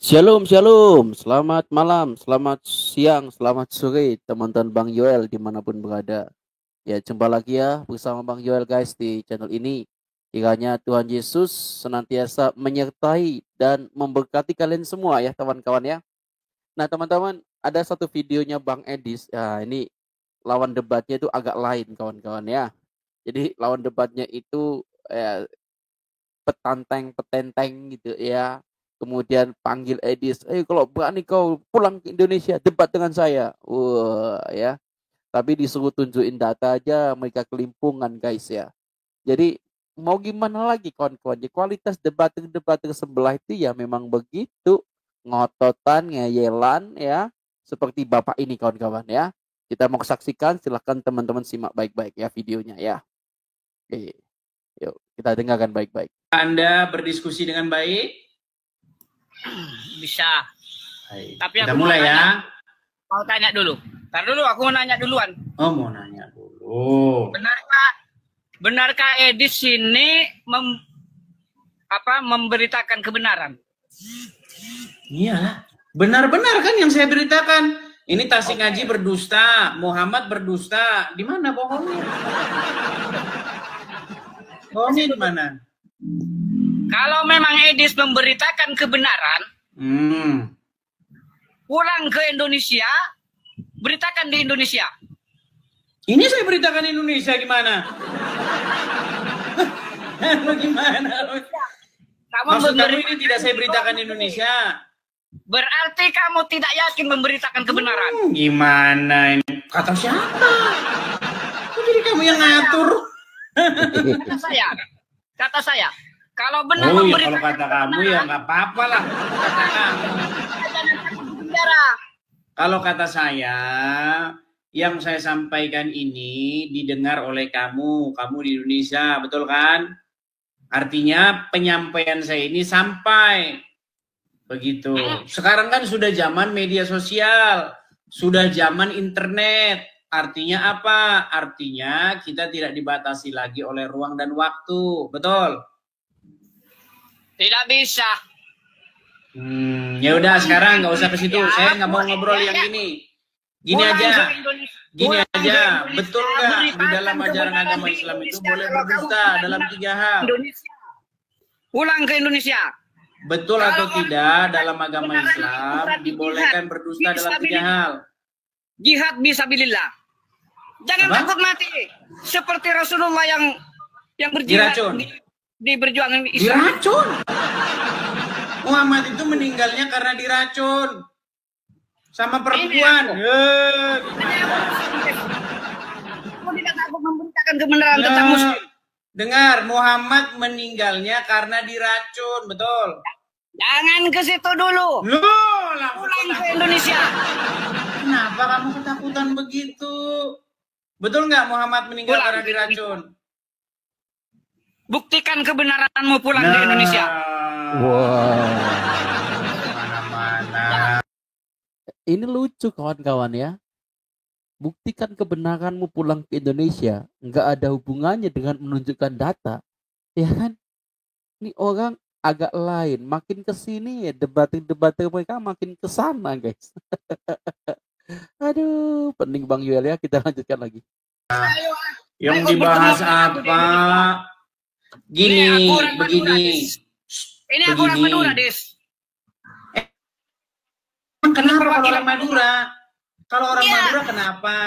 Shalom, shalom. Selamat malam, selamat siang, selamat sore, teman-teman Bang Yoel dimanapun berada. Ya, jumpa lagi ya bersama Bang Yoel guys di channel ini. Kiranya Tuhan Yesus senantiasa menyertai dan memberkati kalian semua ya kawan-kawan ya. Nah teman-teman, ada satu videonya Bang Edis. Ya, ini lawan debatnya itu agak lain kawan-kawan ya. Jadi lawan debatnya itu petanteng-petenteng gitu ya. Kemudian panggil Edis, kalau berani kau pulang ke Indonesia debat dengan saya. Wah ya. Tapi disuruh tunjukin data aja mereka kelimpungan guys ya. Jadi mau gimana lagi kawan-kawan. Kualitas debater-debater sebelah itu ya memang begitu. Ngototan, ngeyelan ya. Seperti bapak ini kawan-kawan ya. Kita mau saksikan, silahkan teman-teman simak baik-baik ya videonya ya. Oke, yuk kita dengarkan baik-baik. Anda berdiskusi dengan baik? Bisa. Baik. Tapi Kita aku mulai ya. Mau tanya dulu. Ntar dulu, aku mau nanya duluan. Oh, mau nanya dulu. Benarkah Edis ini memberitakan kebenaran? Iya, benar-benar kan yang saya beritakan. Ini Tasik Ngaji berdusta, Muhammad berdusta. Di mana bohongnya? Bohongnya di mana? Kalau memang Edis memberitakan kebenaran, pulang ke Indonesia, beritakan di Indonesia. Ini saya beritakan Indonesia gimana? Gimana? Maksud kamu ini tidak saya beritakan Indonesia? Berarti kamu tidak yakin memberitakan kebenaran. Gimana ini? Kata siapa? Kok jadi kamu yang ngatur? Kata saya. Kalau benar kalau kata kamu ya nggak apa-apa lah. Kata kamu. Kalau kata saya, yang saya sampaikan ini didengar oleh kamu di Indonesia, betul kan? Artinya penyampaian saya ini sampai begitu. Sekarang kan sudah zaman media sosial, sudah zaman internet. Artinya apa? Artinya kita tidak dibatasi lagi oleh ruang dan waktu, betul? Tidak bisa. Ya udah sekarang nggak usah ke situ. Saya nggak mau ngobrol yang gini. Gini aja, betul nggak di dalam ajaran agama Islam itu boleh berdusta dalam 3 hal? Pulang ke Indonesia. Betul atau tidak dalam agama Islam dibolehkan berdusta dalam 3 hal? Jihad fisabilillah. Jangan takut mati. Seperti Rasulullah yang berjihad di perjuangan Islam. Diracun. Muhammad itu meninggalnya karena diracun sama perempuan. Kamu tidak takut memberitakan kebenaran tentang Muslim. Dengar, Muhammad meninggalnya karena diracun, betul? Jangan ke situ dulu. Pulang ke Indonesia. Kenapa kamu ketakutan begitu? Betul nggak Muhammad meninggal karena diracun? Buktikan kebenaranmu pulang ke Indonesia. Wow. Ini lucu kawan-kawan ya. Buktikan kebenaranmu pulang ke Indonesia. Nggak ada hubungannya dengan menunjukkan data. Ya kan? Ini orang agak lain. Makin kesini ya debat-debat mereka makin kesana guys. Aduh, pening Bang Yuel ya. Kita lanjutkan lagi. Yang dibahas apa? Begini. Ini aku orang Madura, Des. Kenapa kalau orang Madura? Kalau orang Madura kenapa?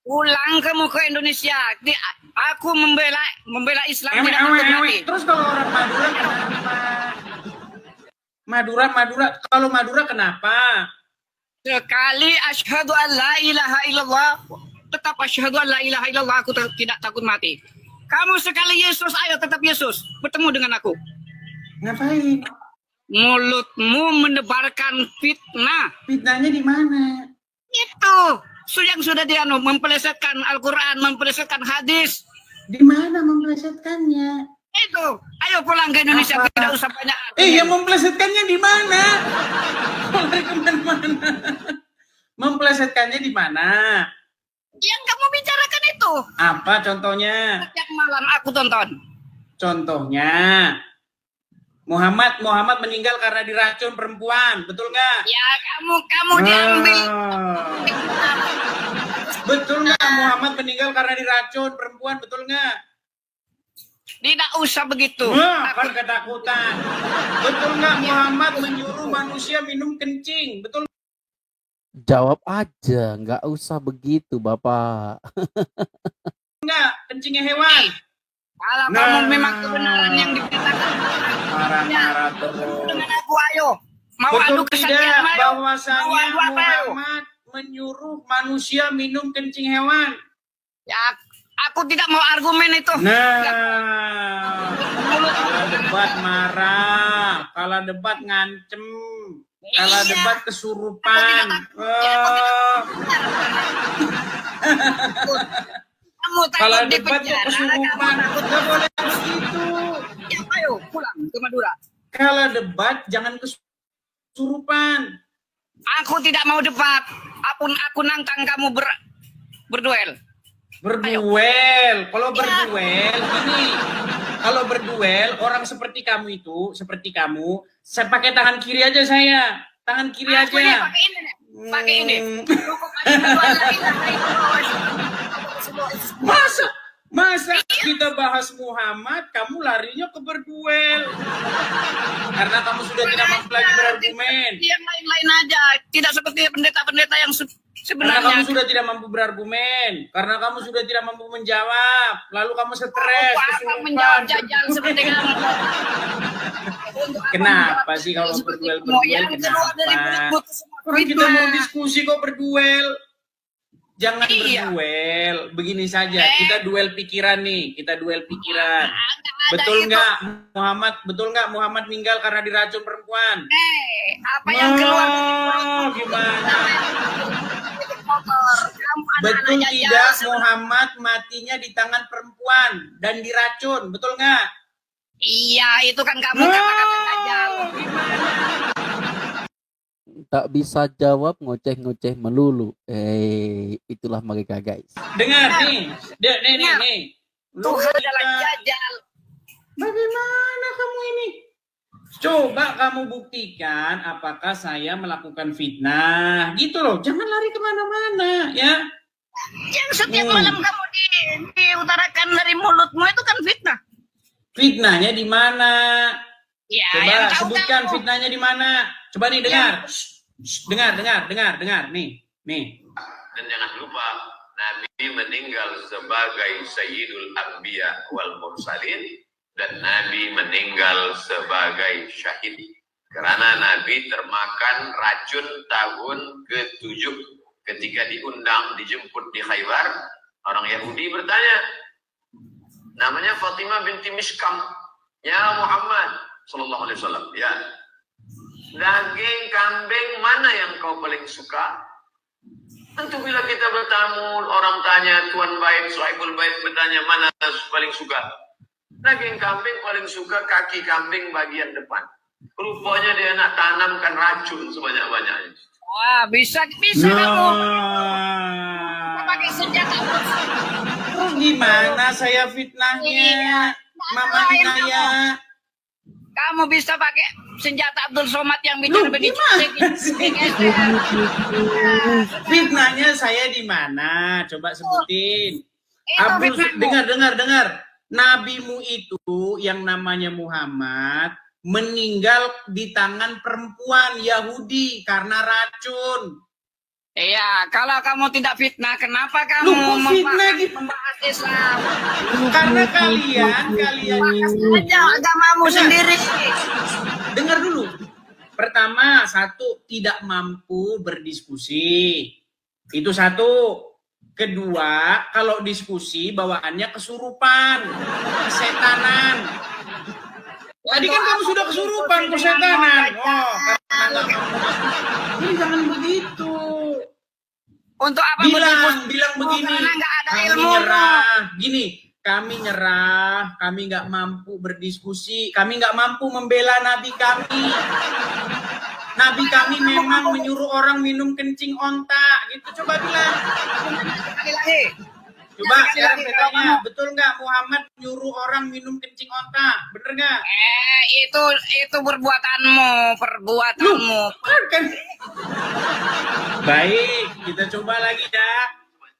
Pulang kamu ke Indonesia. Aku membela Islam. Terus kalau orang Madura kenapa? Madura. Kalau Madura kenapa? Sekali asyhadu an la ilaha illallah, tetap asyhadu an la ilaha illallah, aku tidak takut mati. Kamu sekali Yesus, ayo tetap Yesus. Bertemu dengan aku. Ngapain? Mulutmu menebarkan fitnah. Fitnahnya di mana? Itu yang sudah dia mempelesetkan Al-Quran, mempelesetkan hadis. Di mana mempelesetkannya? Itu, ayo pulang ke Indonesia. Apa? Tidak usah banyak. Yang mempelesetkannya di mana? Lari kemana-mana. Mempelesetkannya di mana? Yang kamu bicarakan itu. Apa contohnya? Setiap malam aku tonton. Contohnya? Muhammad meninggal karena diracun perempuan, betul nggak? Ya, kamu diambil. Betul nggak Muhammad meninggal karena diracun perempuan, betul nggak? Tidak usah begitu. Kan ketakutan. Betul nggak Muhammad menyuruh manusia minum kencing, betul? Jawab aja, nggak usah begitu, Bapak. Nggak, kencingnya hewan. Kalau kamu memang kebenaran yang diberitakan, Marah-marah terus. dengan aku ayo. Mau Betul adu kesaktian tidak ayo. bahwasanya Mau adu apa, ayo? Muhammad menyuruh manusia minum kencing hewan? Ya, aku tidak mau argumen itu. Nah, kalau debat marah, kalau debat ngancem, kalau Iya. debat kesurupan. Kamu Kalau takut di debat tuh penjara, kesurupan, kamu nggak boleh begitu. Ya, ayo pulang ke Madura. Kalau debat jangan kesurupan. Aku tidak mau debat. Aku nantang kamu berduel. Berduel. Kalau berduel gini. Kalau berduel orang seperti kamu itu, seperti kamu, saya pakai tangan kiri aja saya. Tangan kiri Aku ini aja. pakai ini nih. Pakai ini. Cukup Masa kita bahas Muhammad, kamu larinya ke berduel? Karena kamu sudah tidak mampu lagi berargumen. Yang lain-lain aja. Tidak seperti pendeta-pendeta yang Karena sebenarnya. kamu sudah tidak mampu berargumen. Karena kamu sudah tidak mampu menjawab. Lalu kamu stres. Apa menjawab jajal seperti kamu? Kenapa sih kalau berduel-berduel? Kenapa? Orang kita mau diskusi kok berduel. Jangan berduel. Begini saja, kita duel pikiran nih. Kita duel pikiran. Betul nggak Muhammad meninggal karena diracun perempuan? Apa yang keluar? Gimana? Betul tidak Muhammad matinya di tangan perempuan dan diracun, betul nggak? Iya, itu kan kamu kata-kata saja. Tak bisa jawab, ngoceh-ngoceh melulu. Itulah mereka, guys. Dengar nih. Tuhan adalah jajal. Bagaimana kamu ini? Coba kamu buktikan apakah saya melakukan fitnah. Gitu loh, jangan lari kemana-mana ya. Yang setiap malam kamu diutarakan dari mulutmu itu kan fitnah. Fitnahnya di mana? Ya, Coba sebutkan fitnahnya di mana. Coba nih dengar. Dengar. Nih. Dan jangan lupa Nabi meninggal sebagai Sayyidul Anbiya wal Mursalin dan Nabi meninggal sebagai syahid. Karena Nabi termakan racun tahun ke-7 ketika dijemput di Khaybar. Orang Yahudi bertanya, namanya Fatimah binti Mishkam, ya Muhammad sallallahu alaihi wasallam, ya, daging kambing mana yang kau paling suka? Tentu bila kita bertamu, orang tanya, Tuan Baik, Sahibul Baik bertanya, mana paling suka? Daging kambing paling suka kaki kambing bagian depan. Rupanya dia nak tanamkan racun sebanyak-banyaknya. Wah, bisa kamu. Pakai senjata. Gimana saya fitnahnya? Mama Inaya. Kamu bisa pakai senjata Abdul Somad yang bicara begitu. Fitnahnya saya di mana? Coba sebutin. Dengar. Nabimu itu yang namanya Muhammad meninggal di tangan perempuan Yahudi karena racun. Iya, kalau kamu tidak fitnah, kenapa kamu membahas Islam? Karena kalian saja agamamu sendiri. Dengar dulu. Pertama, satu, tidak mampu berdiskusi. Itu satu. Kedua, kalau diskusi bawaannya kesurupan, kesetanan. Tadi kan kamu sudah kesurupan, kesetanan. Jadi jangan begitu. Untuk apa bilang begini, kami nyerah, kami nggak mampu berdiskusi, kami nggak mampu membela Nabi kami. Nabi kami memang menyuruh orang minum kencing onta, gitu. Coba bilang. Coba sekarang saya tanya, betul nggak Muhammad nyuruh orang minum kencing otak? Bener nggak? Itu perbuatanmu. Kan? Baik, kita coba lagi ya.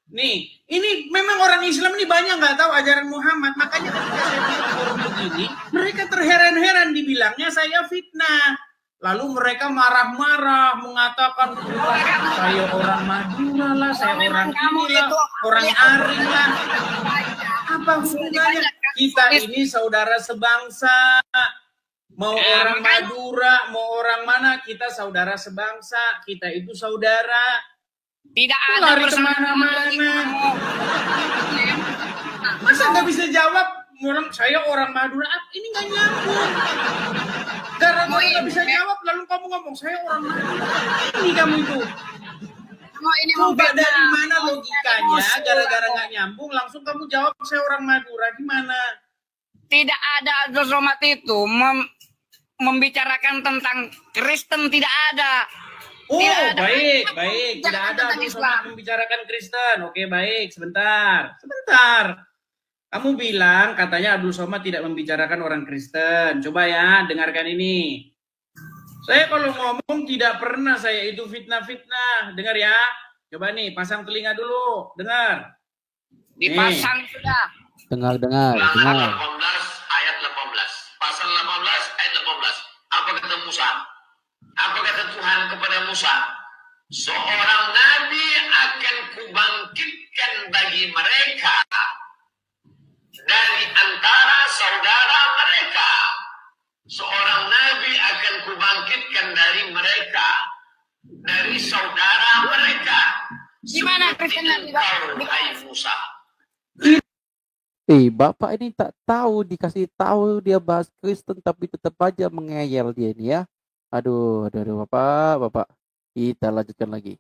Nih, ini memang orang Islam ini banyak nggak tahu ajaran Muhammad. Makanya ketika saya bilang forum begini, mereka terheran-heran dibilangnya saya fitnah. Lalu mereka marah-marah mengatakan saya orang Madura lah, saya orang ini lah, orang Aring lah. Apa hubungannya? Kita ini saudara sebangsa. Mau orang Madura, mau orang mana, kita saudara sebangsa. Kita itu saudara. Tidak ada lari kemana-mana. Masa nggak bisa jawab? Saya orang Madura, ini nggak nyambung. Karena kamu nggak bisa jawab, lalu kamu ngomong saya orang Madura. Ini kamu itu. Coba dari mana logikanya? Gara-gara nggak nyambung, langsung kamu jawab saya orang Madura. Gimana? Tidak ada Abdul Somad itu membicarakan tentang Kristen, tidak ada. Oh, baik. Tidak ada Abdul Somad membicarakan Kristen. Oke, baik. Sebentar. Kamu bilang katanya Abdul Somad tidak membicarakan orang Kristen. Coba ya, dengarkan ini. Saya kalau ngomong tidak pernah saya itu fitnah-fitnah. Dengar ya. Coba nih, pasang telinga dulu. Dengar. Dipasang sudah. Dengar. 18 ayat 18. Pasal 18 ayat 18. Apa kata Musa? Apa kata Tuhan kepada Musa? Seorang nabi akan kubangkitkan bagi mereka dari antara saudara mereka. Seorang nabi akan kubangkitkan dari mereka, dari saudara mereka. Gimana Kristen Nabi? Hai Musa. Bapak ini tak tahu, dikasih tahu dia bahas Kristen tapi tetap aja mengeyel dia ini ya. Aduh, Bapak. Kita lanjutkan lagi.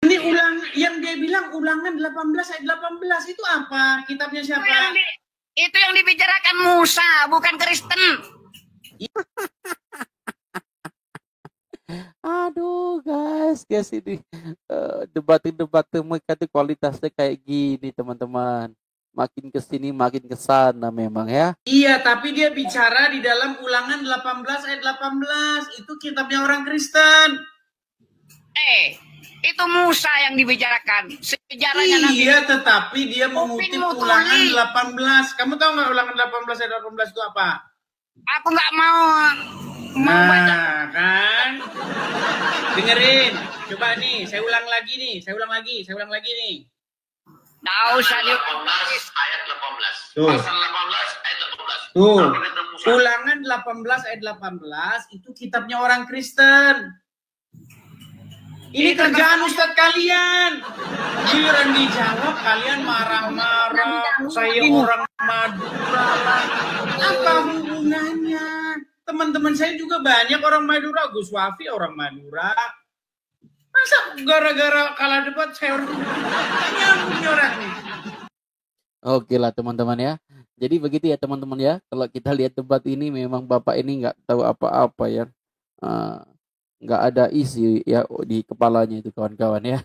Ini yang dia bilang ulangan 18 ayat 18 itu apa? Kitabnya siapa? Itu yang dibicarakan Musa, bukan Kristen. Aduh, guys ini debat mereka tuh kualitasnya kayak gini, teman-teman. Makin kesini makin kesana memang ya. Iya, tapi dia bicara di dalam ulangan 18 ayat 18. Itu kitabnya orang Kristen. Itu Musa yang dibicarakan. Sejarahnya Nabi. Iya, tetapi dia mengutip ulangan 18. Kamu tahu nggak ulangan 18 ayat 18 itu apa? Aku nggak mau baca. Kan? Dengerin. Coba nih, saya ulang lagi nih. Nggak usah 18 ayat 18. Tuh. Pasal 18 ayat 18. Tuh. Apa kata Musa? Ulangan 18 ayat 18 itu kitabnya orang Kristen. Ini kerjaan Ustadz kalian. Giliran dijawab kalian marah-marah. Saya orang Madura lah. Apa hubungannya? Teman-teman saya juga banyak orang Madura. Gus Wafi orang Madura. Masa gara-gara kalah debat saya orang orang nih. Oke lah teman-teman ya. Jadi begitu ya teman-teman ya. Kalau kita lihat debat ini memang Bapak ini nggak tahu apa-apa ya. Nggak ada isi ya di kepalanya itu kawan-kawan ya.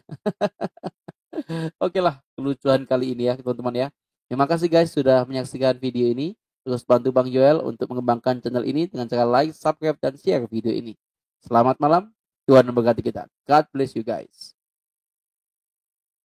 Oke lah, kelucuan kali ini ya teman-teman ya. Terima kasih guys sudah menyaksikan video ini. Terus bantu Bang Joel untuk mengembangkan channel ini dengan cara like, subscribe, dan share video ini. Selamat malam. Tuhan memberkati kita. God bless you guys.